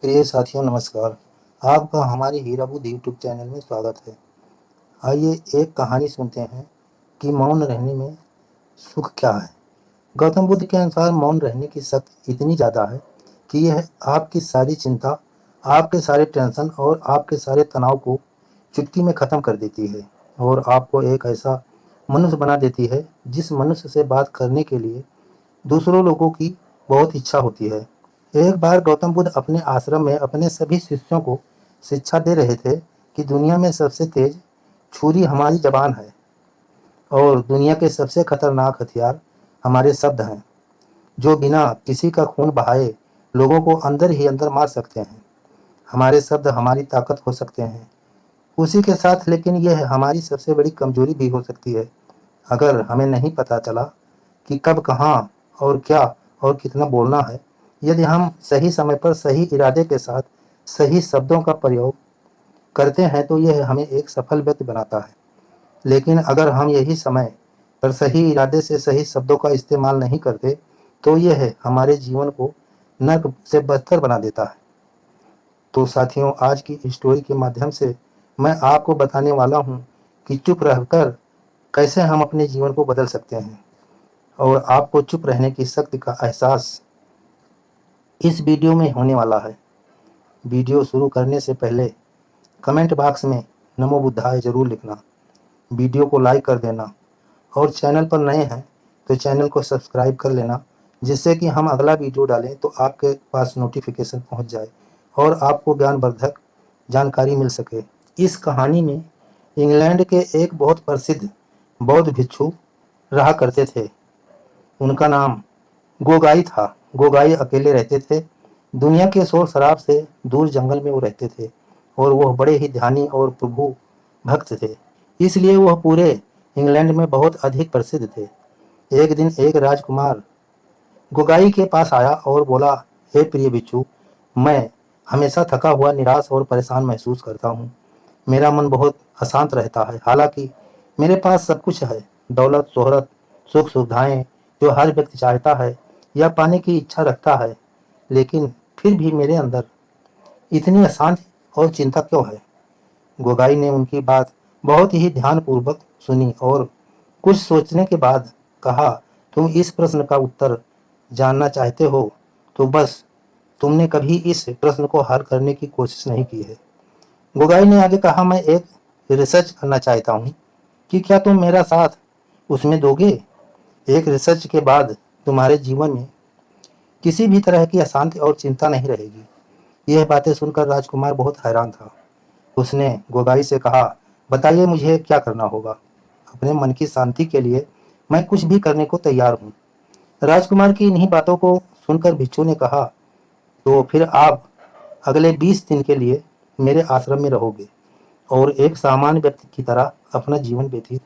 प्रिय साथियों नमस्कार। आपका हमारे हीरा बुद्ध यूट्यूब चैनल में स्वागत है। आइए एक कहानी सुनते हैं कि मौन रहने में सुख क्या है। गौतम बुद्ध के अनुसार मौन रहने की शक्ति इतनी ज़्यादा है कि यह आपकी सारी चिंता, आपके सारे टेंशन और आपके सारे तनाव को चुटकी में ख़त्म कर देती है और आपको एक ऐसा मनुष्य बना देती है जिस मनुष्य से बात करने के लिए दूसरों लोगों की बहुत इच्छा होती है। एक बार गौतम बुद्ध अपने आश्रम में अपने सभी शिष्यों को शिक्षा दे रहे थे कि दुनिया में सबसे तेज छुरी हमारी जबान है और दुनिया के सबसे खतरनाक हथियार हमारे शब्द हैं, जो बिना किसी का खून बहाए लोगों को अंदर ही अंदर मार सकते हैं। हमारे शब्द हमारी ताकत हो सकते हैं, उसी के साथ लेकिन यह हमारी सबसे बड़ी कमजोरी भी हो सकती है अगर हमें नहीं पता चला कि कब, कहाँ और क्या और कितना बोलना है। यदि हम सही समय पर सही इरादे के साथ सही शब्दों का प्रयोग करते हैं तो यह हमें एक सफल व्यक्ति बनाता है। लेकिन अगर हम यही समय पर सही इरादे से सही शब्दों का इस्तेमाल नहीं करते तो यह हमारे जीवन को नर्क से बदतर बना देता है। तो साथियों, आज की स्टोरी के माध्यम से मैं आपको बताने वाला हूँ कि चुप रहकर कैसे हम अपने जीवन को बदल सकते हैं और आपको चुप रहने की शक्ति का एहसास इस वीडियो में होने वाला है। वीडियो शुरू करने से पहले कमेंट बॉक्स में नमो बुद्धाय जरूर लिखना, वीडियो को लाइक कर देना और चैनल पर नए हैं तो चैनल को सब्सक्राइब कर लेना, जिससे कि हम अगला वीडियो डालें तो आपके पास नोटिफिकेशन पहुंच जाए और आपको ज्ञानवर्धक जानकारी मिल सके। इस कहानी में इंग्लैंड के एक बहुत प्रसिद्ध बौद्ध भिक्षु रहा करते थे। उनका नाम गोगाई था। गोगाई अकेले रहते थे। दुनिया के शोर शराब से दूर जंगल में वो रहते थे और वह बड़े ही ध्यानी और प्रभु भक्त थे, इसलिए वह पूरे इंग्लैंड में बहुत अधिक प्रसिद्ध थे। एक दिन एक राजकुमार गोगाई के पास आया और बोला, हे प्रिय भिक्षु, मैं हमेशा थका हुआ, निराश और परेशान महसूस करता हूँ। मेरा मन बहुत अशांत रहता है। हालांकि मेरे पास सब कुछ है, दौलत, शोहरत, सुख सुविधाएं जो हर व्यक्ति चाहता है या पाने की इच्छा रखता है, लेकिन फिर भी मेरे अंदर इतनी अशांति और चिंता क्यों है। गोगाई ने उनकी बात बहुत ही ध्यानपूर्वक सुनी और कुछ सोचने के बाद कहा, तुम इस प्रश्न का उत्तर जानना चाहते हो तो बस तुमने कभी इस प्रश्न को हल करने की कोशिश नहीं की है। गोगाई ने आगे कहा, मैं एक रिसर्च करना चाहता हूँ कि क्या तुम मेरा साथ उसमें दोगे। एक रिसर्च के बाद तुम्हारे जीवन में किसी भी तरह की अशांति और चिंता नहीं रहेगी। यह बातें सुनकर राजकुमार बहुत हैरान था। उसने गोगाई से कहा, बताइए मुझे क्या करना होगा। अपने मन की शांति के लिए मैं कुछ भी करने को तैयार हूँ। राजकुमार की इन्हीं बातों को सुनकर भिक्षु ने कहा, तो फिर आप अगले 20 दिन के लिए मेरे आश्रम में रहोगे और एक सामान्य व्यक्ति की तरह अपना जीवन व्यतीत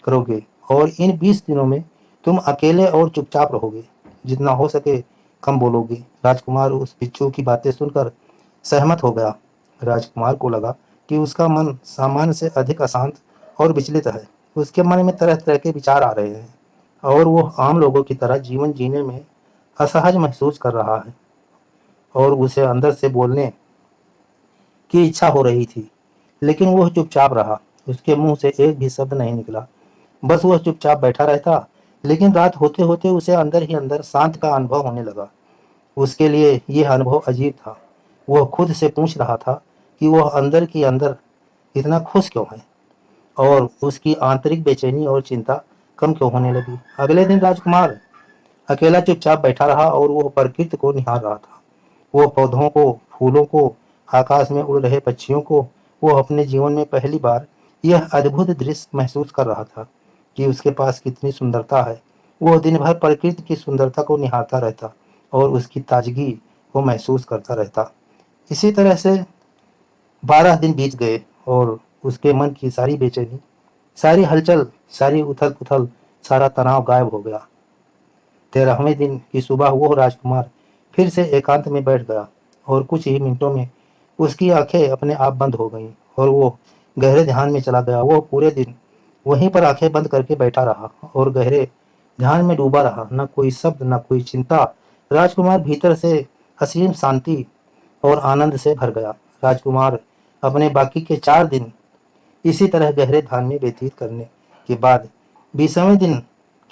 करोगे और इन 20 दिनों में तुम अकेले और चुपचाप रहोगे, जितना हो सके कम बोलोगे। राजकुमार उस भिक्षु की बातें सुनकर सहमत हो गया। राजकुमार को लगा कि उसका मन सामान्य से अधिक अशांत और विचलित है। उसके मन में तरह तरह के विचार आ रहे हैं और वो आम लोगों की तरह जीवन जीने में असहज महसूस कर रहा है और उसे अंदर से बोलने की इच्छा हो रही थी, लेकिन वह चुपचाप रहा। उसके मुंह से एक भी शब्द नहीं निकला, बस वह चुपचाप बैठा रहता। लेकिन रात होते होते उसे अंदर ही अंदर शांत का अनुभव होने लगा। उसके लिए यह अनुभव अजीब था। वह खुद से पूछ रहा था कि वह अंदर की अंदर इतना खुश क्यों है और उसकी आंतरिक बेचैनी और चिंता कम क्यों होने लगी। अगले दिन राजकुमार अकेला चुपचाप बैठा रहा और वह प्रकृति को निहार रहा था। वो पौधों को, फूलों को, आकाश में उड़ रहे पक्षियों को। वो अपने जीवन में पहली बार यह अद्भुत दृश्य महसूस कर रहा था कि उसके पास कितनी सुंदरता है। वो दिन भर प्रकृति की सुंदरता को निहारता रहता और उसकी ताजगी को महसूस करता रहता। इसी तरह से 12 दिन बीत गए और उसके मन की सारी बेचैनी, सारी हलचल, सारी उथल पुथल, सारा तनाव गायब हो गया। 13वें दिन की सुबह वो राजकुमार फिर से एकांत में बैठ गया और कुछ ही मिनटों में उसकी आंखें अपने आप बंद हो गईं और वो गहरे ध्यान में चला गया। वो पूरे दिन वहीं पर आंखें बंद करके बैठा रहा और गहरे ध्यान में डूबा रहा। न कोई शब्द, न कोई चिंता। राजकुमार भीतर से असीम शांति और आनंद से भर गया। राजकुमार अपने बाकी के 4 दिन इसी तरह गहरे ध्यान में व्यतीत करने के बाद 20वें दिन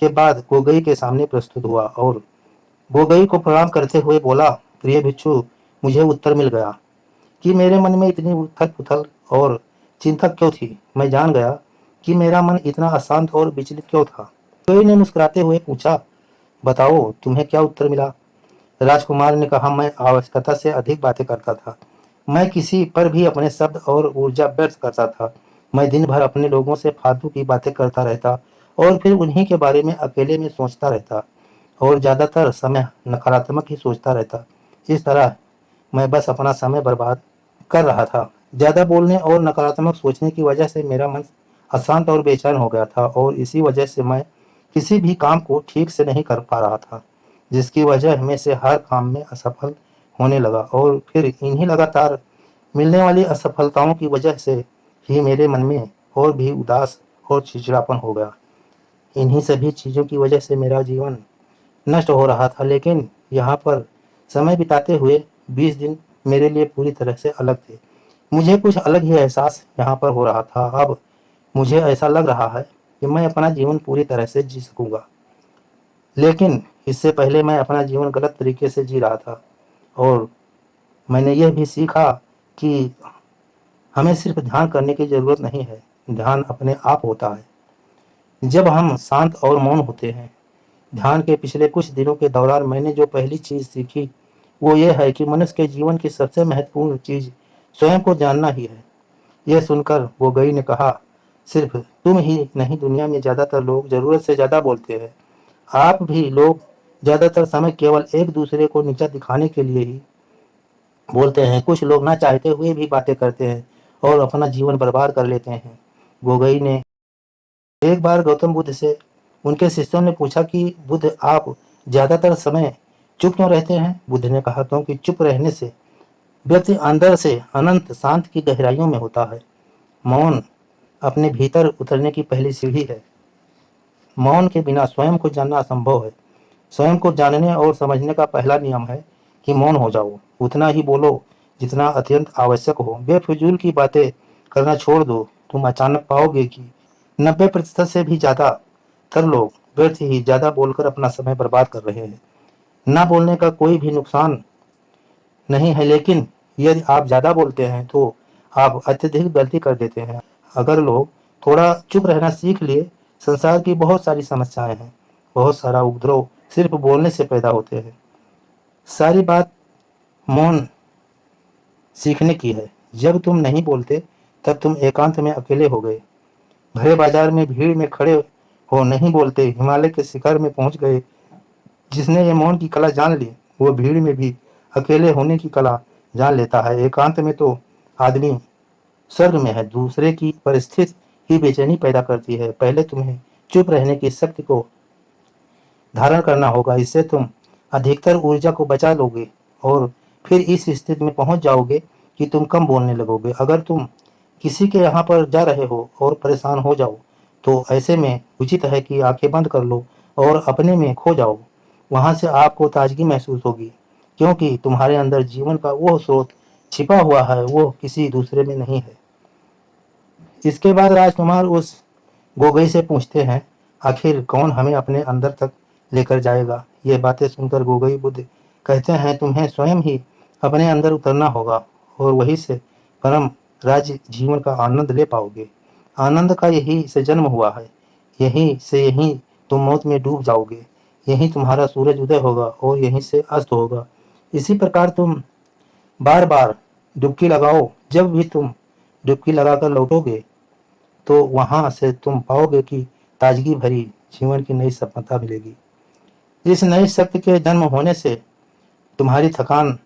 के बाद गोगई के सामने प्रस्तुत हुआ और गोगई को प्रणाम करते हुए बोला, प्रिय भिक्षु, मुझे उत्तर मिल गया कि मेरे मन में इतनी उथल पुथल और चिंता क्यों थी। मैं जान गया कि मेरा मन इतना अशांत और विचलित क्यों था। गोगई ने मुस्कुराते हुए पूछा, बताओ तुम्हें क्या उत्तर मिला। राजकुमार ने कहा, मैं आवश्यकता से अधिक बातें करता था। मैं किसी पर भी अपने शब्द और ऊर्जा व्यर्थ करता था। मैं दिन भर अपने लोगों से फालतू की बातें करता रहता और फिर उन्हीं के बारे में अकेले में सोचता रहता और ज्यादातर समय नकारात्मक ही सोचता रहता। इस तरह मैं बस अपना समय बर्बाद कर रहा था। ज्यादा बोलने और नकारात्मक सोचने की वजह से मेरा मन अशांत और बेचैन हो गया था और इसी वजह से मैं किसी भी काम को ठीक से नहीं कर पा रहा था, जिसकी वजह में से हर काम में असफल होने लगा और फिर इन्हीं लगातार मिलने वाली असफलताओं की वजह से ही मेरे मन में और भी उदास और चिड़चिड़ापन हो गया। इन्हीं सभी चीज़ों की वजह से मेरा जीवन नष्ट हो रहा था, लेकिन यहाँ पर समय बिताते हुए 20 दिन मेरे लिए पूरी तरह से अलग थे। मुझे कुछ अलग ही एहसास यहाँ पर हो रहा था। अब मुझे ऐसा लग रहा है कि मैं अपना जीवन पूरी तरह से जी सकूंगा, लेकिन इससे पहले मैं अपना जीवन गलत तरीके से जी रहा था और मैंने यह भी सीखा कि हमें सिर्फ ध्यान करने की ज़रूरत नहीं है, ध्यान अपने आप होता है जब हम शांत और मौन होते हैं। ध्यान के पिछले कुछ दिनों के दौरान मैंने जो पहली चीज़ सीखी वो ये है कि मनुष्य के जीवन की सबसे महत्वपूर्ण चीज़ स्वयं को जानना ही है। यह सुनकर वो गई ने कहा, सिर्फ तुम ही नहीं, दुनिया में ज़्यादातर लोग ज़रूरत से ज़्यादा बोलते हैं। आप भी लोग ज़्यादातर समय केवल एक दूसरे को नीचा दिखाने के लिए ही बोलते हैं। कुछ लोग ना चाहते हुए भी बातें करते हैं और अपना जीवन बर्बाद कर लेते हैं। गोगई ने एक बार गौतम बुद्ध से उनके शिष्यों ने पूछा कि बुद्ध, आप ज्यादातर समय चुप क्यों रहते हैं। बुद्ध ने कहा, क्योंकि चुप रहने से व्यक्ति अंदर से अनंत शांत की गहराइयों में होता है। मौन अपने भीतर उतरने की पहली सीढ़ी है। मौन के बिना स्वयं को जानना असंभव है। स्वयं को जानने और समझने का पहला नियम है कि मौन हो जाओ। उतना ही बोलो जितना अत्यंत आवश्यक हो। बेफिजूल की बातें करना छोड़ दो। तुम अचानक पाओगे कि 90% से भी ज़्यादा कर लोग व्यर्थ ही ज़्यादा बोलकर अपना समय बर्बाद कर रहे हैं। ना बोलने का कोई भी नुकसान नहीं है, लेकिन यदि आप ज़्यादा बोलते हैं तो आप अत्यधिक गलती कर देते हैं। अगर लोग थोड़ा चुप रहना सीख लिए, संसार की बहुत सारी समस्याएं हैं, बहुत सारा उपद्रव सिर्फ बोलने से पैदा होते हैं। सारी बात मौन सीखने की है। जब तुम नहीं बोलते तब तुम एकांत में अकेले हो गए, भरे बाजार में भीड़ में खड़े हो, नहीं बोलते, हिमालय के शिखर में पहुंच गए। जिसने ये मौन की कला जान ली वो भीड़ में भी अकेले होने की कला जान लेता है। एकांत में तो आदमी स्वर्ग में है। दूसरे की परिस्थिति ही बेचैनी पैदा करती है। पहले तुम्हें चुप रहने की शक्ति को धारण करना होगा, इससे तुम अधिकतर ऊर्जा को बचा लोगे और फिर इस स्थिति में पहुंच जाओगे कि तुम कम बोलने लगोगे। अगर तुम किसी के यहाँ पर जा रहे हो और परेशान हो जाओ तो ऐसे में उचित है कि आंखें बंद कर लो और अपने में खो जाओ। वहां से आपको ताजगी महसूस होगी, क्योंकि तुम्हारे अंदर जीवन का वो स्रोत छिपा हुआ है, वो किसी दूसरे में नहीं है। इसके बाद राजकुमार उस गोगई से पूछते हैं, आखिर कौन हमें अपने अंदर तक लेकर जाएगा। ये बातें सुनकर गोगई बुद्ध कहते हैं, तुम्हें स्वयं ही अपने अंदर उतरना होगा और वहीं से परम राज्य जीवन का आनंद ले पाओगे। आनंद का यही से जन्म हुआ है, यहीं से यहीं तुम मौत में डूब जाओगे, यहीं तुम्हारा सूरज उदय होगा और यहीं से अस्त होगा। इसी प्रकार तुम बार बार डुबकी लगाओ। जब भी तुम डुबकी लगाकर लौटोगे तो वहां से तुम पाओगे कि ताजगी भरी जीवन की नई सफलता मिलेगी। इस नई शक्ति के जन्म होने से तुम्हारी थकान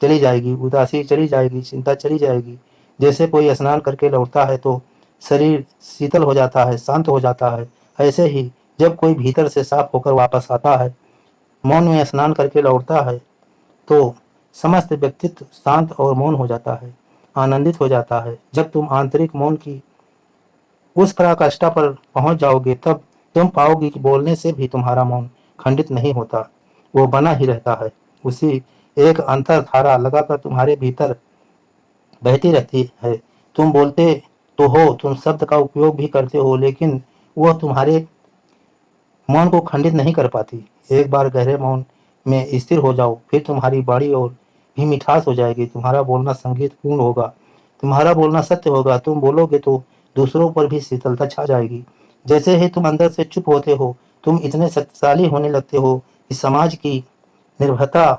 चली जाएगी, उदासी चली जाएगी, चिंता चली जाएगी। जैसे कोई स्नान करके लौटता है तो शरीर शीतल हो जाता है, शांत हो जाता है, ऐसे ही जब कोई भीतर से साफ होकर वापस आता है, मौन में स्नान करके लौटता है, तो समस्त व्यक्तित्व शांत और मौन हो जाता है, आनंदित हो जाता है। जब तुम आंतरिक मौन की उस पराकाष्ठा पर पहुंच जाओगे तब तुम पाओगे कि बोलने से भी तुम्हारा मौन खंडित नहीं होता, वो बना ही रहता है। उसी एक अंतर धारा लगाकर तुम्हारे भीतर बहती रहती है। तुम बोलते तो हो, तुम शब्द का उपयोग भी करते हो, लेकिन वह तुम्हारे मौन को खंडित नहीं कर पाती। एक बार गहरे मौन में स्थिर हो जाओ, फिर तुम्हारी बाणी और भी मिठास हो जाएगी। तुम्हारा बोलना संगीत पूर्ण होगा, तुम्हारा बोलना सत्य होगा। तुम बोलोगे तो दूसरों पर भी शीतलता छा जाएगी। जैसे ही तुम अंदर से चुप होते हो, तुम इतने शक्तिशाली होने लगते हो कि समाज की निर्भरता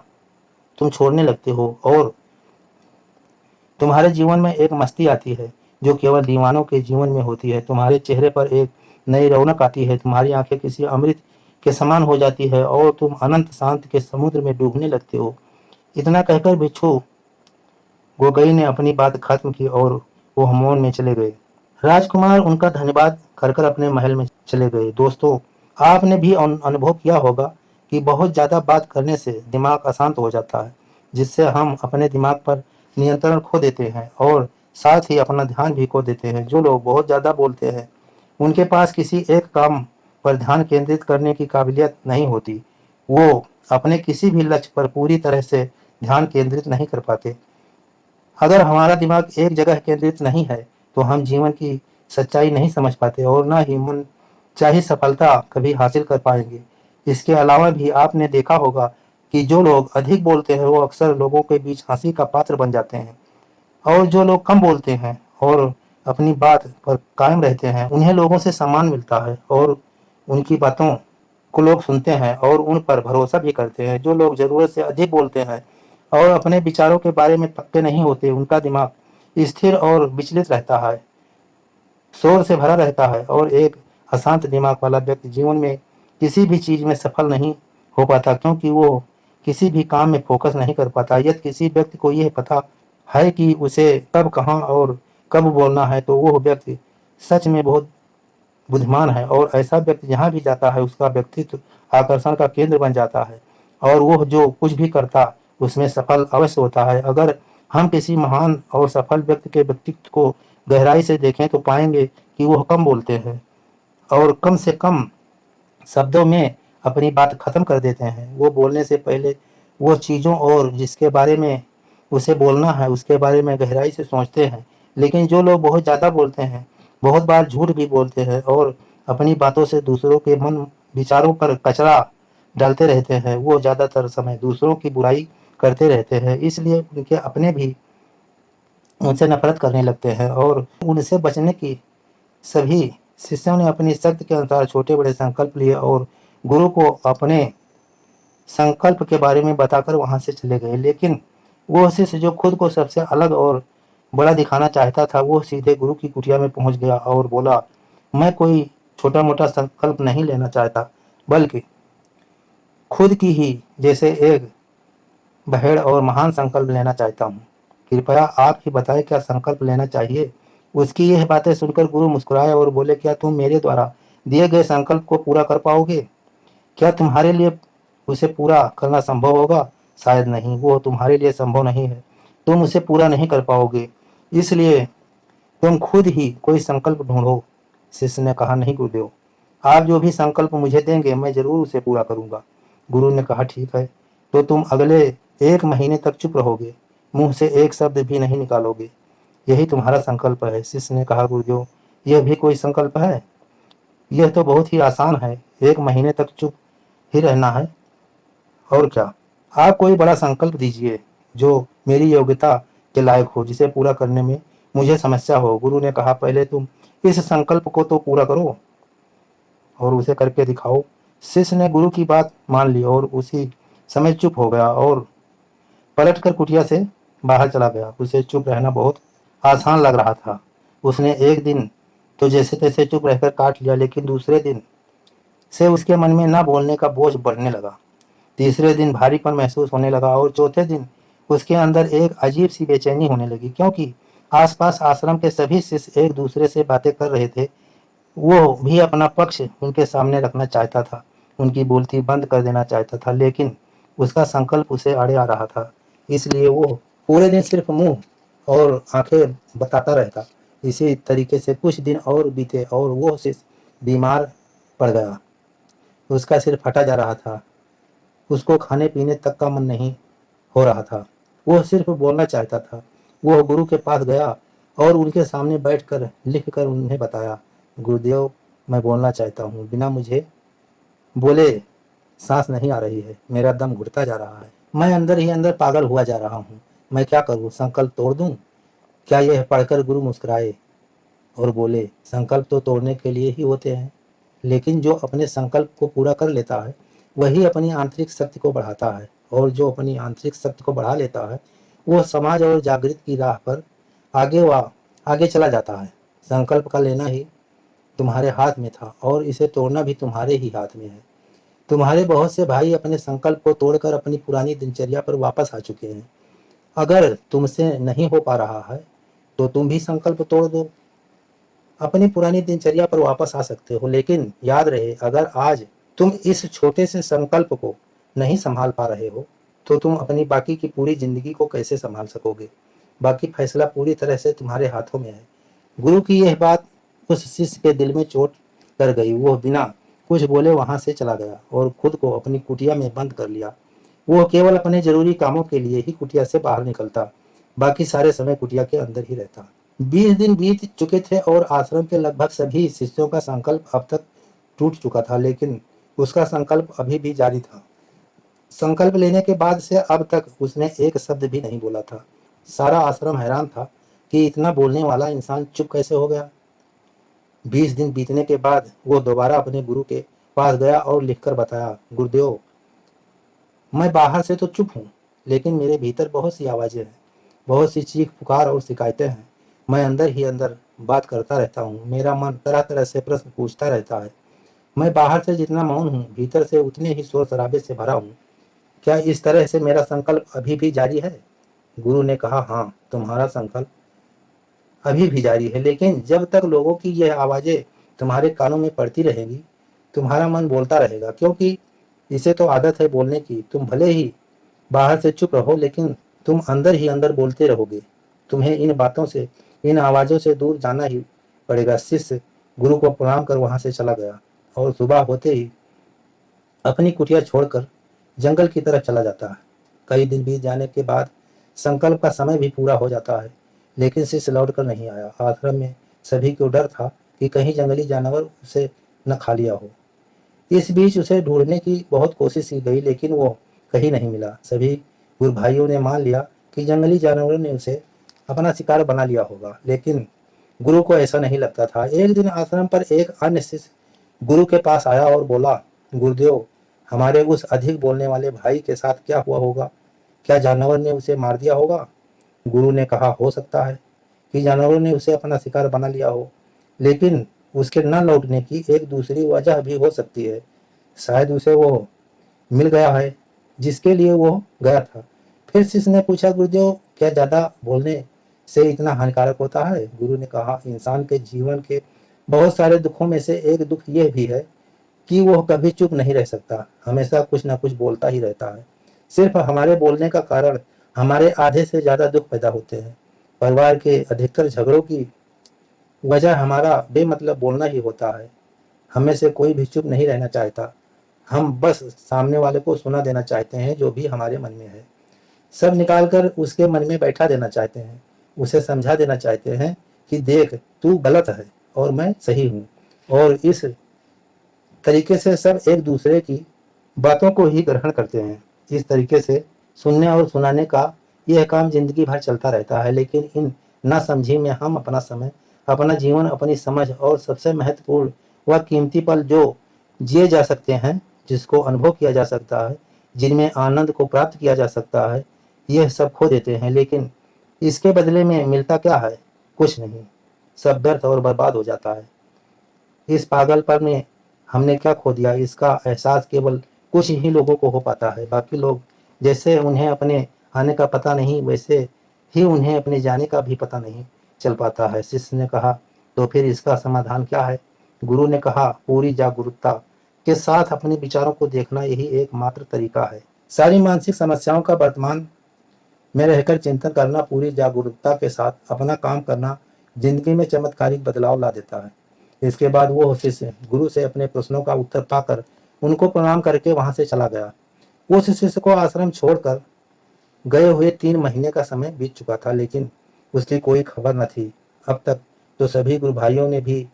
तुम छोड़ने लगते हो और तुम्हारे जीवन में एक मस्ती आती है जो केवल दीवानों के जीवन में होती है। तुम्हारे चेहरे पर एक नई रौनक आती है, तुम्हारी आंखें किसी अमृत के समान हो जाती है और तुम अनंत शांत के समुद्र में डूबने लगते हो। इतना कहकर भिक्षु गोगई ने अपनी बात खत्म की और वो मौन में चले गए। राजकुमार उनका धन्यवाद कर कर अपने महल में चले गए। दोस्तों, आपने भी अनुभव किया होगा कि बहुत ज़्यादा बात करने से दिमाग अशांत हो जाता है, जिससे हम अपने दिमाग पर नियंत्रण खो देते हैं और साथ ही अपना ध्यान भी खो देते हैं। जो लोग बहुत ज़्यादा बोलते हैं, उनके पास किसी एक काम पर ध्यान केंद्रित करने की काबिलियत नहीं होती। वो अपने किसी भी लक्ष्य पर पूरी तरह से ध्यान केंद्रित नहीं कर पाते। अगर हमारा दिमाग एक जगह केंद्रित नहीं है, तो हम जीवन की सच्चाई नहीं समझ पाते और ना ही मन चाही सफलता कभी हासिल कर पाएंगे। इसके अलावा भी आपने देखा होगा कि जो लोग अधिक बोलते हैं, वो अक्सर लोगों के बीच हंसी का पात्र बन जाते हैं और जो लोग कम बोलते हैं और अपनी बात पर कायम रहते हैं, उन्हें लोगों से सम्मान मिलता है और उनकी बातों को लोग सुनते हैं और उन पर भरोसा भी करते हैं। जो लोग ज़रूरत से अधिक बोलते हैं और अपने विचारों के बारे में पक्के नहीं होते, उनका दिमाग स्थिर और विचलित रहता है, शोर से भरा रहता है और एक अशांत दिमाग वाला व्यक्ति जीवन में किसी भी चीज़ में सफल नहीं हो पाता, क्योंकि वो किसी भी काम में फोकस नहीं कर पाता। यदि किसी व्यक्ति को यह पता है कि उसे कब, कहाँ और कब बोलना है, तो वो व्यक्ति सच में बहुत बुद्धिमान है और ऐसा व्यक्ति जहाँ भी जाता है, उसका व्यक्तित्व आकर्षण का केंद्र बन जाता है और वह जो कुछ भी करता उसमें सफल अवश्य होता है। अगर हम किसी महान और सफल व्यक्ति के व्यक्तित्व को गहराई से देखें, तो पाएंगे कि वह कम बोलते हैं और कम से कम शब्दों में अपनी बात खत्म कर देते हैं। वो बोलने से पहले वो चीज़ों और जिसके बारे में उसे बोलना है, उसके बारे में गहराई से सोचते हैं। लेकिन जो लोग बहुत ज़्यादा बोलते हैं, बहुत बार झूठ भी बोलते हैं और अपनी बातों से दूसरों के मन विचारों पर कचरा डालते रहते हैं, वो ज़्यादातर समय दूसरों की बुराई करते रहते हैं। इसलिए उनके अपने भी उनसे नफरत करने लगते हैं और उनसे बचने की सभी शिष्यों ने अपनी शक्ति के अनुसार छोटे बड़े संकल्प लिए और गुरु को अपने संकल्प के बारे में बताकर वहां से चले गए। लेकिन वो शिष्य जो खुद को सबसे अलग और बड़ा दिखाना चाहता था, वो सीधे गुरु की कुटिया में पहुंच गया और बोला, मैं कोई छोटा मोटा संकल्प नहीं लेना चाहता, बल्कि खुद की ही जैसे एक बहेड़ और महान संकल्प लेना चाहता हूँ। कृपया आप ही बताएं क्या संकल्प लेना चाहिए। उसकी यह बातें सुनकर गुरु मुस्कुराए और बोले, क्या तुम मेरे द्वारा दिए गए संकल्प को पूरा कर पाओगे? क्या तुम्हारे लिए उसे पूरा करना संभव होगा? शायद नहीं, वो तुम्हारे लिए संभव नहीं है। तुम उसे पूरा नहीं कर पाओगे, इसलिए तुम खुद ही कोई संकल्प ढूंढो। शिष्य ने कहा, नहीं गुरुदेव, आप जो भी संकल्प मुझे देंगे, मैं जरूर उसे पूरा करूंगा। गुरु ने कहा, ठीक है, तो तुम अगले 1 महीने तक चुप रहोगे, मुंह से एक शब्द भी नहीं निकालोगे। यही तुम्हारा संकल्प है। शिष्य ने कहा, गुरुदेव, यह भी कोई संकल्प है? यह तो बहुत ही आसान है, 1 महीने तक चुप ही रहना है, और क्या। आप कोई बड़ा संकल्प दीजिए जो मेरी योग्यता के लायक हो, जिसे पूरा करने में मुझे समस्या हो। गुरु ने कहा, पहले तुम इस संकल्प को तो पूरा करो और उसे करके दिखाओ। शिष्य ने गुरु की बात मान ली और उसी समय चुप हो गया और पलटकर कुटिया से बाहर चला गया। उसे चुप रहना बहुत आसान लग रहा था। उसने एक दिन तो जैसे तैसे चुप रहकर काट लिया, लेकिन दूसरे दिन से उसके मन में ना बोलने का बोझ बढ़ने लगा। तीसरे दिन भारीपन महसूस होने लगा और चौथे दिन उसके अंदर एक अजीब सी बेचैनी होने लगी, क्योंकि आसपास आश्रम के सभी शिष्य एक दूसरे से बातें कर रहे थे। वो भी अपना पक्ष उनके सामने रखना चाहता था, उनकी बोलती बंद कर देना चाहता था, लेकिन उसका संकल्प उसे अड़े आ रहा था। इसलिए वो पूरे दिन सिर्फ मुंह और आंखें बताता रहता। इसी तरीके से कुछ दिन और बीते और वो शिष्य बीमार पड़ गया। उसका सिर फटा जा रहा था, उसको खाने पीने तक का मन नहीं हो रहा था। वह सिर्फ बोलना चाहता था। वह गुरु के पास गया और उनके सामने बैठकर लिख कर उन्हें बताया, गुरुदेव, मैं बोलना चाहता हूँ, बिना मुझे बोले सांस नहीं आ रही है, मेरा दम घुटता जा रहा है, मैं अंदर ही अंदर पागल हुआ जा रहा हूँ, मैं क्या करूँ, संकल्प तोड़ दूँ? क्या यह पढ़कर गुरु मुस्कुराए और बोले, संकल्प तो तोड़ने के लिए ही होते हैं, लेकिन जो अपने संकल्प को पूरा कर लेता है वही अपनी आंतरिक शक्ति को बढ़ाता है, और जो अपनी आंतरिक शक्ति को बढ़ा लेता है वो समाज और जागृत की राह पर आगे चला जाता है। संकल्प का लेना ही तुम्हारे हाथ में था और इसे तोड़ना भी तुम्हारे ही हाथ में है। तुम्हारे बहुत से भाई अपने संकल्प को तोड़कर अपनी पुरानी दिनचर्या पर वापस आ चुके हैं। अगर तुमसे नहीं हो पा रहा है तो तुम भी संकल्प तोड़ दो, अपनी पुरानी दिनचर्या पर वापस आ सकते हो। लेकिन याद रहे, अगर आज तुम इस छोटे से संकल्प को नहीं संभाल पा रहे हो तो तुम अपनी बाकी की पूरी जिंदगी को कैसे संभाल सकोगे? बाकी फैसला पूरी तरह से तुम्हारे हाथों में है। गुरु की यह बात उस शिष्य के दिल में चोट कर गई। वह बिना कुछ बोले वहां से चला गया और खुद को अपनी कुटिया में बंद कर लिया। वह केवल अपने जरूरी कामों के लिए ही कुटिया से बाहर निकलता, बाकी सारे समय कुटिया के अंदर ही रहता। 20 दिन बीत चुके थे और आश्रम के लगभग सभी शिष्यों का संकल्प अब तक टूट चुका था, लेकिन उसका संकल्प अभी भी जारी था। संकल्प लेने के बाद से अब तक उसने एक शब्द भी नहीं बोला था। सारा आश्रम हैरान था कि इतना बोलने वाला इंसान चुप कैसे हो गया। 20 दिन बीतने के बाद वो दोबारा अपने गुरु के पास गया और लिखकर बताया, गुरुदेव, मैं बाहर से तो चुप हूँ, लेकिन मेरे भीतर बहुत सी आवाजें हैं, बहुत सी चीख पुकार और शिकायतें हैं। मैं अंदर ही अंदर बात करता रहता हूँ, मेरा मन तरह तरह से प्रश्न पूछता रहता है। मैं बाहर से जितना मौन हूँ, भीतर से उतने ही शोर शराबे से भरा हूँ। क्या इस तरह से मेरा संकल्प अभी भी जारी है? गुरु ने कहा, हाँ, तुम्हारा संकल्प अभी भी जारी है, लेकिन जब तक लोगों की यह आवाजें तुम्हारे कानों में पड़ती रहेंगी, तुम्हारा मन बोलता रहेगा, क्योंकि इसे तो आदत है बोलने की। तुम भले ही बाहर से चुप रहो, लेकिन तुम अंदर ही अंदर बोलते रहोगे। तुम्हें इन बातों से, इन आवाजों से दूर जाना ही पड़ेगा। शिष्य गुरु को प्रणाम कर वहां से चला गया और सुबह होते ही अपनी कुटिया छोड़कर जंगल की तरफ चला जाता है। कई दिन बीत जाने के बाद संकल्प का समय भी पूरा हो जाता है, लेकिन शिष्य लौट कर नहीं आया। आश्रम में सभी को डर था कि कहीं जंगली जानवर उसे न खा लिया हो। इस बीच उसे ढूंढने की बहुत कोशिश की गई, लेकिन वो कहीं नहीं मिला। सभी गुरु भाइयों ने मान लिया कि जंगली जानवरों ने उसे अपना शिकार बना लिया होगा, लेकिन गुरु को ऐसा नहीं लगता था। एक दिन आश्रम पर एक अन्य शिष्य गुरु के पास आया और बोला, गुरुदेव, हमारे उस अधिक बोलने वाले भाई के साथ क्या हुआ होगा? क्या जानवर ने उसे मार दिया होगा? गुरु ने कहा, हो सकता है कि जानवरों ने उसे अपना शिकार बना लिया हो, लेकिन उसके न लौटने की एक दूसरी वजह भी हो सकती है। शायद उसे वो मिल गया है जिसके लिए वो गया था। फिर शिष्य ने पूछा, गुरुदेव, क्या ज्यादा बोलने से इतना हानिकारक होता है? गुरु ने कहा, इंसान के जीवन के बहुत सारे दुखों में से एक दुख यह भी है कि वह कभी चुप नहीं रह सकता, हमेशा कुछ ना कुछ बोलता ही रहता है। सिर्फ हमारे बोलने का कारण हमारे आधे से ज्यादा दुख पैदा होते हैं। परिवार के अधिकतर झगड़ों की वजह हमारा बेमतलब बोलना ही होता है। हमें से कोई भी चुप नहीं रहना चाहता। हम बस सामने वाले को सुना देना चाहते हैं, जो भी हमारे मन में है सब निकालकर उसके मन में बैठा देना चाहते हैं। उसे समझा देना चाहते हैं कि देख, तू गलत है और मैं सही हूँ। और इस तरीके से सब एक दूसरे की बातों को ही ग्रहण करते हैं। इस तरीके से सुनने और सुनाने का यह काम जिंदगी भर चलता रहता है, लेकिन इन नासमझी में हम अपना समय, अपना जीवन, अपनी समझ और सबसे महत्वपूर्ण वह कीमती पल जो जिए जा सकते हैं, जिसको अनुभव किया जा सकता है, जिनमें आनंद को प्राप्त किया जा सकता है, यह सब खो देते हैं। लेकिन इसके बदले में मिलता क्या है? कुछ नहीं, सब व्यर्थ और बर्बाद हो जाता है। इस पागलपन में हमने क्या खो दिया, इसका एहसास केवल कुछ ही लोगों को हो पाता है। बाकी लोग जैसे उन्हें अपने आने का पता नहीं, वैसे ही उन्हें अपने जाने का भी पता नहीं चल पाता है। शिष्य ने कहा, तो फिर इसका समाधान क्या है? गुरु ने कहा, पूरी जागरूकता के साथ अपने विचारों को देखना, यही एकमात्र तरीका है। सारी मानसिक समस्याओं का वर्तमान में रहकर चिंतन करना, पूरी जागरूकता के साथ अपना काम करना जिंदगी में चमत्कारिक बदलाव ला देता है। इसके बाद वो शिष्य गुरु से अपने प्रश्नों का उत्तर पाकर उनको प्रणाम करके वहां से चला गया। उस शिष्य को आश्रम छोड़कर गए हुए 3 महीने का समय बीत चुका था, लेकिन उसकी कोई खबर न थी। अब तक तो सभी गुरु भाइयों ने भी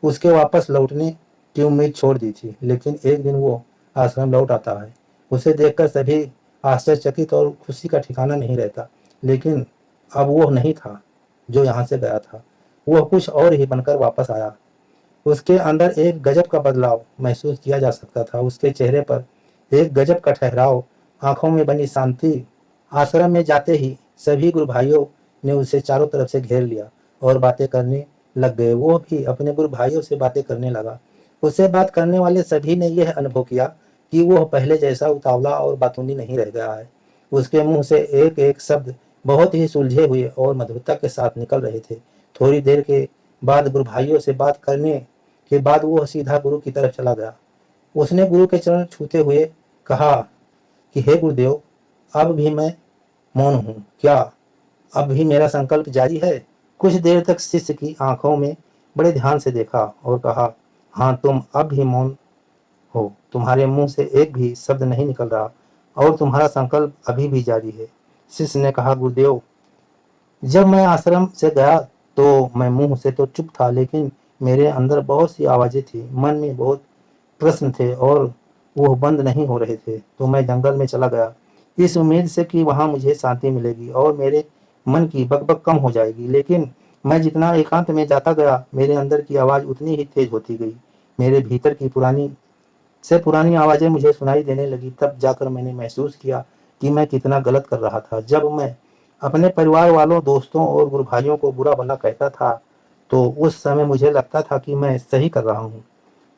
उसके वापस लौटने की उम्मीद छोड़ दी थी, लेकिन एक दिन वो आश्रम लौट आता है। उसे देखकर सभी आश्चर्यचकित और खुशी का ठिकाना नहीं रहता। लेकिन अब वो नहीं था जो यहाँ से गया था, वह कुछ और ही बनकर वापस आया। उसके अंदर एक गजब का बदलाव महसूस किया जा सकता था। उसके चेहरे पर एक गजब का ठहराव, आंखों में बनी शांति। आश्रम में जाते ही सभी गुरु भाइयों ने उसे चारों तरफ से घेर लिया और बातें करने लग गए। वो भी अपने गुरु भाइयों से बातें करने लगा। उससे बात करने वाले सभी ने यह अनुभव किया कि वह पहले जैसा उतावला और बातूनी नहीं रह गया है। उसके मुंह से एक एक शब्द बहुत ही सुलझे हुए और मधुरता के साथ निकल रहे थे। थोड़ी देर के बाद गुरु भाइयों से बात करने के बाद वो सीधा गुरु की तरफ चला गया। उसने गुरु के चरण छूते हुए कहा कि हे गुरुदेव, अब भी मैं मौन हूँ, क्या अब भी मेरा संकल्प जारी है? कुछ देर तक शिष्य की आंखों में बड़े ध्यान से देखा और कहा, हाँ, तुम अब भी मौन हो। तुम्हारे मुंह से एक भी शब्द नहीं निकल रहा और तुम्हारा संकल्प अभी भी जारी है। शिष्य ने कहा, गुरुदेव, जब मैं आश्रम से गया तो मैं मुंह से तो चुप था, लेकिन मेरे अंदर बहुत सी आवाजें थी। मन में बहुत प्रश्न थे और वो बंद नहीं हो रहे थे। तो मैं जंगल में चला गया, इस उम्मीद से कि वहां मुझे शांति मिलेगी और मेरे मन की बकबक कम हो जाएगी। लेकिन मैं जितना एकांत में जाता गया, मेरे अंदर की आवाज उतनी ही तेज होती गई। मेरे भीतर की पुरानी आवाजें मुझे सुनाई देने लगी। तब जाकर मैंने महसूस किया कि मैं कितना गलत कर रहा था। जब मैं अपने परिवार वालों, दोस्तों और गुरु भाइयों को बुरा भला कहता था, तो उस समय मुझे लगता था कि मैं सही कर रहा हूँ।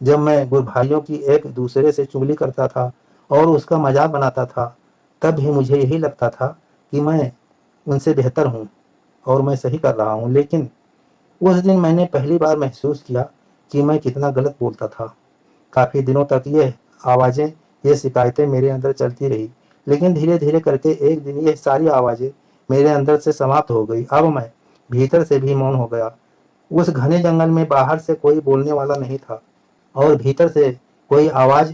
जब मैं गुरु भाइयों की एक दूसरे से चुगली करता था और उसका मजाक बनाता था, तब भी मुझे यही लगता था कि मैं उनसे बेहतर हूँ और मैं सही कर रहा हूँ। लेकिन उस दिन मैंने पहली बार महसूस किया कि मैं कितना गलत बोलता था। काफी दिनों तक ये शिकायतें मेरे अंदर चलती रही, लेकिन धीरे धीरे करके एक दिन ये सारी आवाजें मेरे अंदर से समाप्त हो गई। अब मैं भीतर से भी मौन हो गया। उस घने जंगल में बाहर से कोई बोलने वाला नहीं था और भीतर से कोई आवाज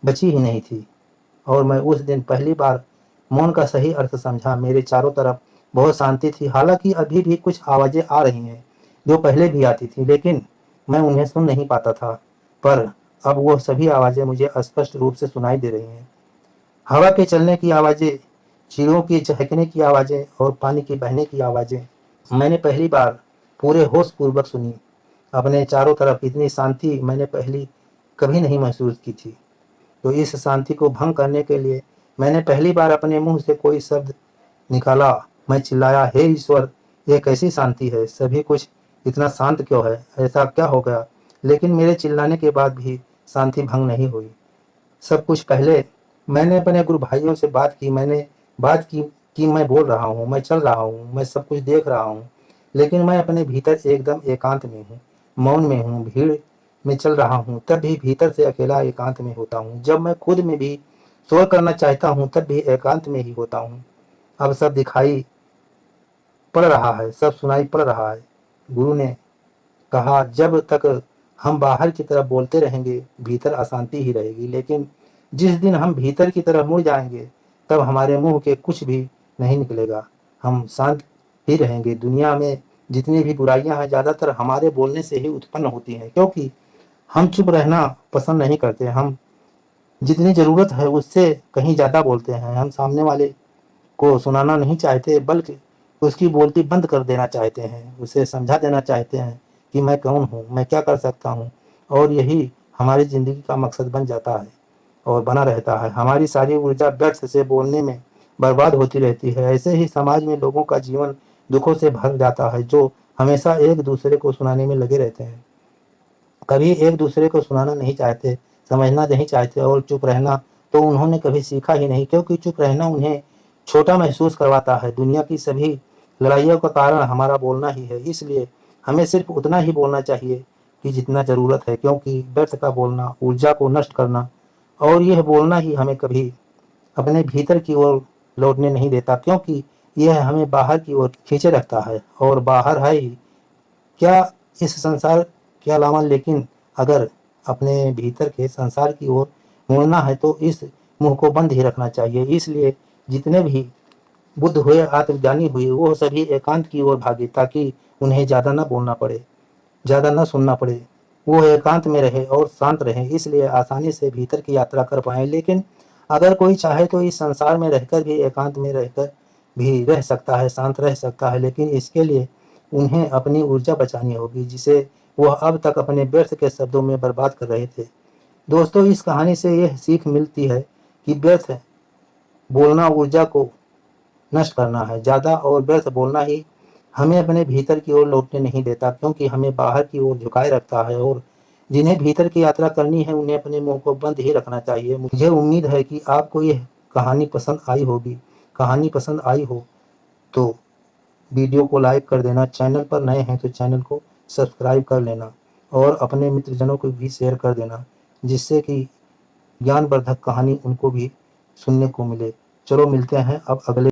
बची ही नहीं थी। और मैं उस दिन पहली बार मौन का सही अर्थ समझा। मेरे चारों तरफ बहुत शांति थी। हालांकि अभी भी कुछ आवाजें आ रही हैं जो पहले भी आती थी, लेकिन मैं उन्हें सुन नहीं पाता था। पर अब वो सभी आवाजें मुझे स्पष्ट रूप से सुनाई दे रही हैं। हवा के चलने की आवाजें, चिड़ियों की चहकने की आवाजें और पानी के बहने की आवाजें मैंने पहली बार पूरे होश पूर्वक सुनी। अपने चारों तरफ इतनी शांति मैंने पहली कभी नहीं महसूस की थी। तो इस शांति को भंग करने के लिए मैंने पहली बार अपने मुंह से कोई शब्द निकाला। मैं चिल्लाया, हे ईश्वर, ये कैसी शांति है? सभी कुछ इतना शांत क्यों है? ऐसा क्या हो गया? लेकिन मेरे चिल्लाने के बाद भी शांति भंग नहीं हुई। सब कुछ पहले मैंने अपने गुरु भाइयों से बात की। मैंने बात की कि मैं बोल रहा हूँ, मैं चल रहा हूँ, मैं सब कुछ देख रहा हूँ, लेकिन मैं अपने भीतर एकदम एकांत में हूँ, मौन में हूँ। भीड़ में चल रहा हूँ तब भी भीतर से अकेला एकांत में होता हूँ। जब मैं खुद में भी शोर करना चाहता हूँ तब भी एकांत में ही होता हूँ। अब सब दिखाई पड़ रहा है, सब सुनाई पड़ रहा है। गुरु ने कहा, जब तक हम बाहर की तरफ बोलते रहेंगे, भीतर अशांति ही रहेगी। लेकिन जिस दिन हम भीतर की तरफ मुड़ जाएंगे, तब हमारे मुंह के कुछ भी नहीं निकलेगा। हम शांत ही रहेंगे। दुनिया में जितनी भी बुराइयां हैं, ज्यादातर हमारे बोलने से ही उत्पन्न होती हैं, क्योंकि हम चुप रहना पसंद नहीं करते। हम जितनी जरूरत है उससे कहीं ज्यादा बोलते हैं। हम सामने वाले को सुनाना नहीं चाहते, बल्कि उसकी बोलती बंद कर देना चाहते हैं। उसे समझा देना चाहते हैं कि मैं कौन हूँ, मैं क्या कर सकता हूँ। और यही हमारी जिंदगी का मकसद बन जाता है और बना रहता है। हमारी सारी ऊर्जा व्यर्थ से बोलने में बर्बाद होती रहती है। ऐसे ही समाज में लोगों का जीवन दुखों से भर जाता है, जो हमेशा एक दूसरे को सुनाने में लगे रहते हैं, कभी एक दूसरे को सुनाना नहीं चाहते, समझना नहीं चाहते। और चुप रहना तो उन्होंने कभी सीखा ही नहीं, क्योंकि चुप रहना उन्हें छोटा महसूस करवाता है। दुनिया की सभी लड़ाइयों का कारण हमारा बोलना ही है। इसलिए हमें सिर्फ उतना ही बोलना चाहिए कि जितना जरूरत है, क्योंकि व्यर्थ का बोलना ऊर्जा को नष्ट करना, और यह बोलना ही हमें कभी अपने भीतर की ओर लौटने नहीं देता, क्योंकि यह हमें बाहर की ओर खींचे रखता है। और बाहर है ही क्या इस संसार के अलावा, लेकिन अगर अपने भीतर के संसार की ओर मुड़ना है तो इस मुंह को बंद ही रखना चाहिए। इसलिए जितने भी बुद्ध हुए, आत्मज्ञानी हुए, वो सभी एकांत की ओर भागे ताकि उन्हें ज़्यादा न बोलना पड़े, ज़्यादा न सुनना पड़े। वो एकांत में रहे और शांत रहे, इसलिए आसानी से भीतर की यात्रा कर पाए। लेकिन अगर कोई चाहे तो इस संसार में रहकर भी एकांत में रहकर भी रह सकता है, शांत रह सकता है, लेकिन इसके लिए उन्हें अपनी ऊर्जा बचानी होगी, जिसे वह अब तक अपने व्यर्थ के शब्दों में बर्बाद कर रहे थे। दोस्तों, इस कहानी से यह सीख मिलती है कि व्यर्थ बोलना ऊर्जा को नष्ट करना है। ज़्यादा और व्यर्थ बोलना ही हमें अपने भीतर की ओर लौटने नहीं देता, क्योंकि हमें बाहर की ओर झुकाए रखता है, और जिन्हें भीतर की यात्रा करनी है उन्हें अपने मुंह को बंद ही रखना चाहिए। मुझे उम्मीद है कि आपको यह कहानी पसंद आई होगी। कहानी पसंद आई हो तो वीडियो को लाइक कर देना, चैनल पर नए हैं तो चैनल को सब्सक्राइब कर लेना और अपने मित्रजनों को भी शेयर कर देना, जिससे कि ज्ञानवर्धक कहानी उनको भी सुनने को मिले। चलो मिलते हैं अब अगले